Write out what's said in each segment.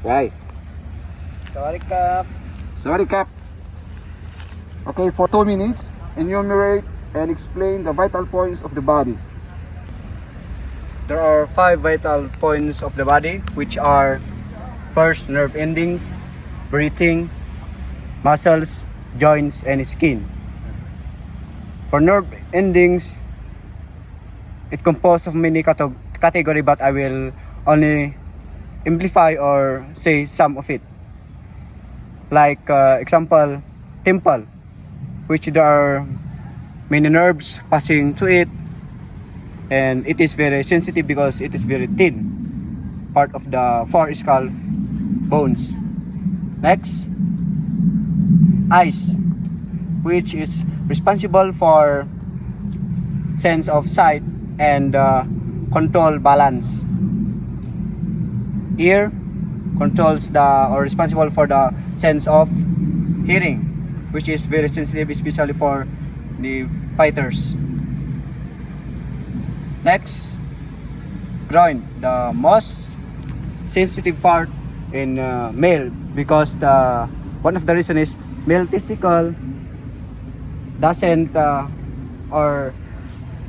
Right. Sawadee Sawadee. Okay, for 2 minutes, enumerate and explain the vital points of the body. There are 5 vital points of the body, which are first, nerve endings, breathing, muscles, joints, and skin. For nerve endings, it composed of many category, but I will only amplify or say some of it. Like example, temple, which there are many nerves passing to it, and it is very sensitive because it is very thin, part of the foreskull bones. Next, eyes, which is responsible for sense of sight and control balance. Ear controls or responsible for the sense of hearing, which is very sensitive, especially for the fighters. Next, groin, the most sensitive part in male, because one of the reason is male testicle doesn't or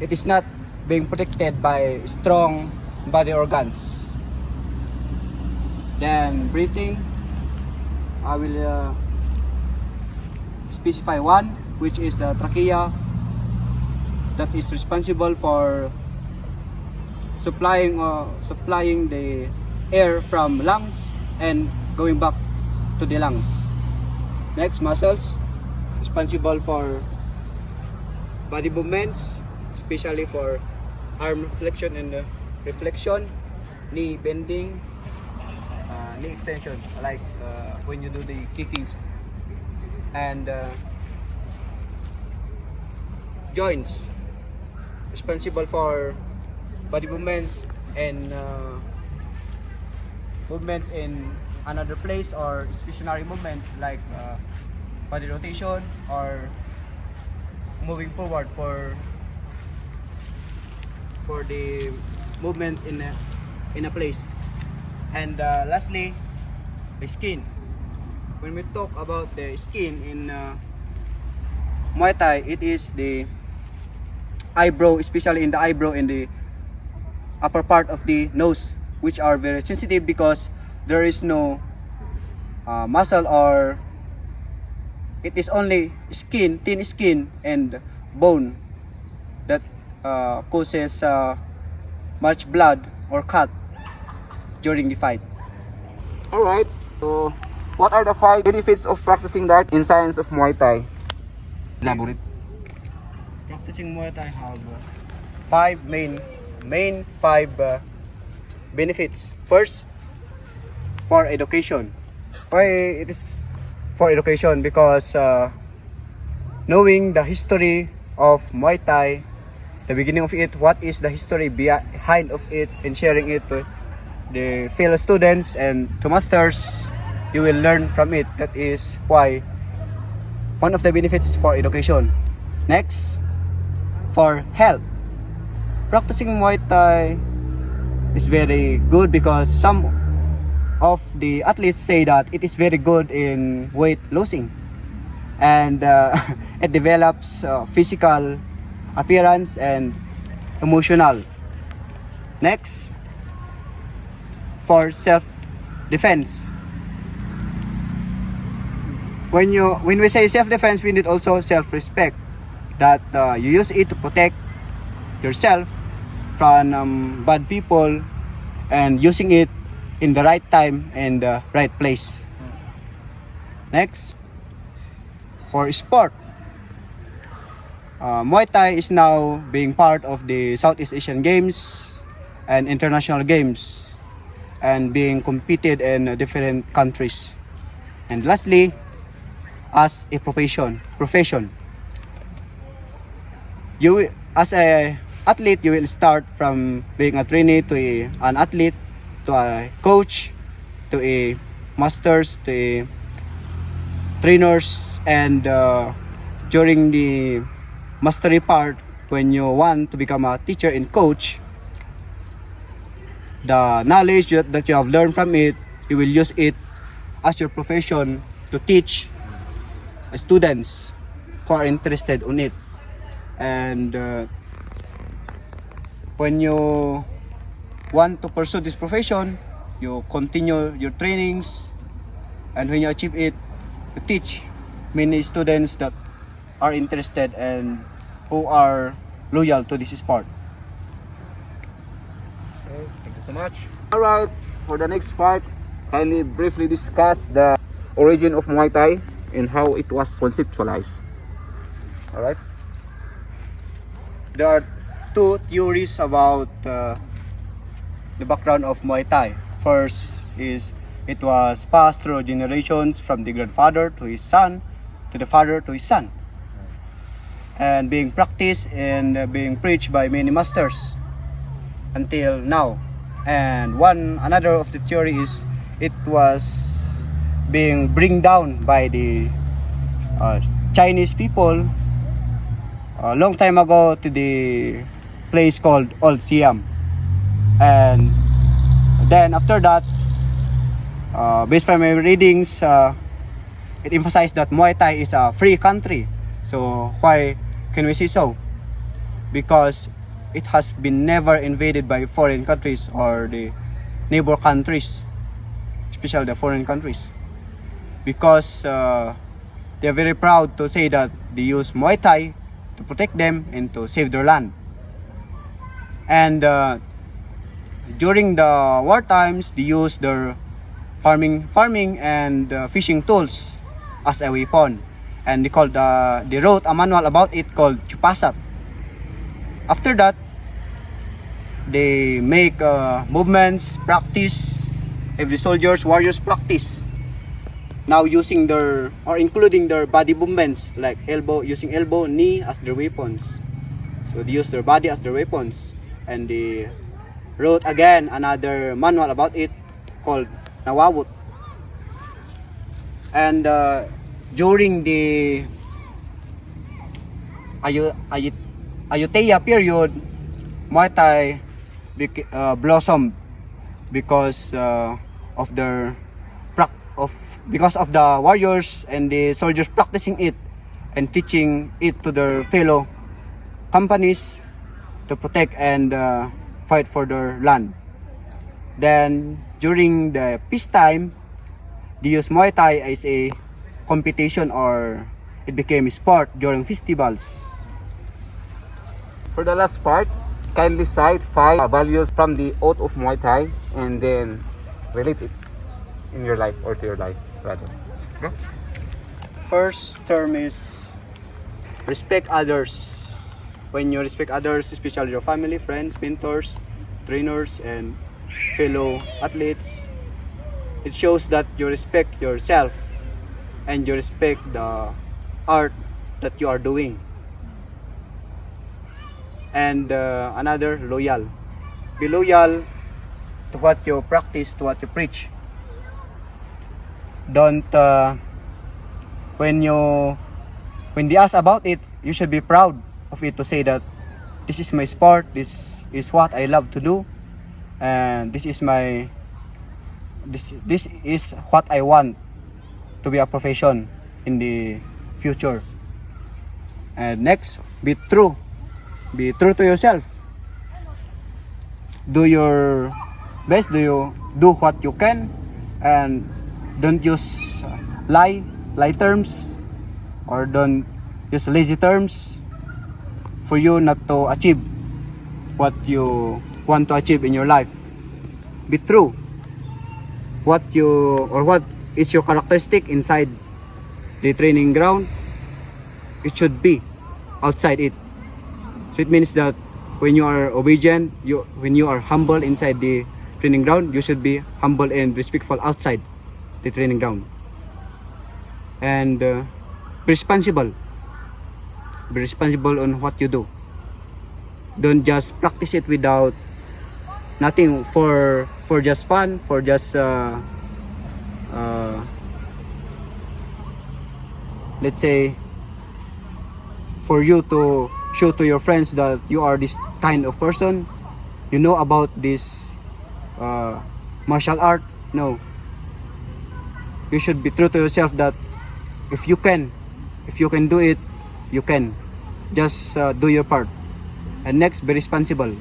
it is not being protected by strong body organs. Then breathing, I will specify one, which is the trachea, that is responsible for supplying the air from lungs and going back to the lungs. Next, muscles, responsible for body movements, especially for arm flexion and reflection, knee bending, knee extension, like when you do the kickings, and joints, responsible for body movements and movements in another place, or stationary movements like body rotation or moving forward for the movements in a place. And lastly, the skin. When we talk about the skin in Muay Thai, it is the eyebrow, especially in the eyebrow and the upper part of the nose, which are very sensitive because there is no muscle, or it is only skin, thin skin and bone that causes much blood or cut during the fight. Alright, so what are the 5 benefits of practicing the art in science of Muay Thai? Elaborate. Practicing Muay Thai have 5 main 5 benefits. First, for education. Why it is for education? Because knowing the history of Muay Thai, the beginning of it, what is the history behind of it, and sharing it to the fellow students and to masters, you will learn from it. That is why one of the benefits is for education. Next, for health. Practicing Muay Thai is very good because some of the athletes say that it is very good in weight losing, and it develops physical appearance and emotional. Next, for self-defense. When we say self-defense, we need also self-respect, that you use it to protect yourself from bad people, and using it in the right time and the right place. Next, for sport. Muay Thai is now being part of the Southeast Asian Games and international games, and being competed in different countries. And lastly, as a profession, you as a athlete, you will start from being a trainee to an athlete, to a coach, to a masters, to a trainers, and during the mastery part, when you want to become a teacher and coach, the knowledge that you have learned from it you will use it as your profession to teach students who are interested on it. And when you want to pursue this profession, you continue your trainings, and when you achieve it, you teach many students that are interested and who are loyal to this sport. Okay, thank you so much. Alright, for the next part, kindly briefly discuss the origin of Muay Thai and how it was conceptualized. Alright? There are two theories about the background of Muay Thai. First is it was passed through generations from the grandfather to his son, to the father to his son, and being practiced and being preached by many masters until now. And another of the theory is it was being bring down by the Chinese people a long time ago to the place called Old Siam. And then after that, based from my readings, it emphasized that Muay Thai is a free country. So why can we say so? Because it has been never invaded by foreign countries or the neighbor countries, especially the foreign countries. Because they are very proud to say that they use Muay Thai to protect them and to save their land. And during the war times, they use their farming and fishing tools as a weapon. And they wrote a manual about it called Chupasat. After that, they make movements, practice. Every warriors practice. Now using including their body movements like using elbow, knee as their weapons. So they use their body as their weapons. And they wrote again another manual about it called Nawawut. And during the Ayutthaya period, Muay Thai blossomed because of the warriors and the soldiers practicing it and teaching it to their fellow companies to protect and fight for their land. Then during the peacetime, they used Muay Thai as a competition, or it became a sport during festivals. For the last part, kindly cite 5 values from the oath of Muay Thai and then relate it in your life or to your life rather. Okay? First term is respect others. When you respect others, especially your family, friends, mentors, trainers, and fellow athletes, it shows that you respect yourself and you respect the art that you are doing. And another, loyal. Be loyal to what you practice, to what you preach. Don't when they ask about it, you should be proud of it, to say that this is my sport, this is what I love to do, and this is what I want to be a profession in the future. And next, be true. Be true to yourself. Do your best. Do what you can, and don't use lie terms, or don't use lazy terms for you not to achieve what you want to achieve in your life. Be true. What is your characteristic inside the training ground, it should be outside it. So it means that when you are obedient, when you are humble inside the training ground, you should be humble and respectful outside the training ground. And be responsible. Be responsible on what you do. Don't just practice it without nothing, for just fun, for just let's say for you to show to your friends that you are this kind of person, you know about this martial art. No, you should be true to yourself that if you can do it, you can. Just do your part. And next, be responsible.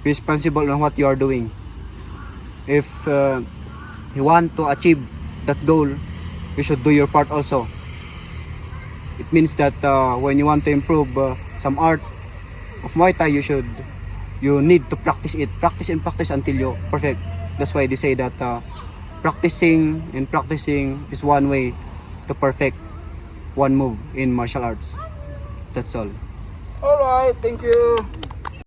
Be responsible on what you are doing. If you want to achieve that goal, you should do your part also. It means that when you want to improve some art of Muay Thai, you need to practice it. Practice and practice until you perfect. That's why they say that practicing and practicing is one way to perfect one move in martial arts. That's all. Alright, thank you.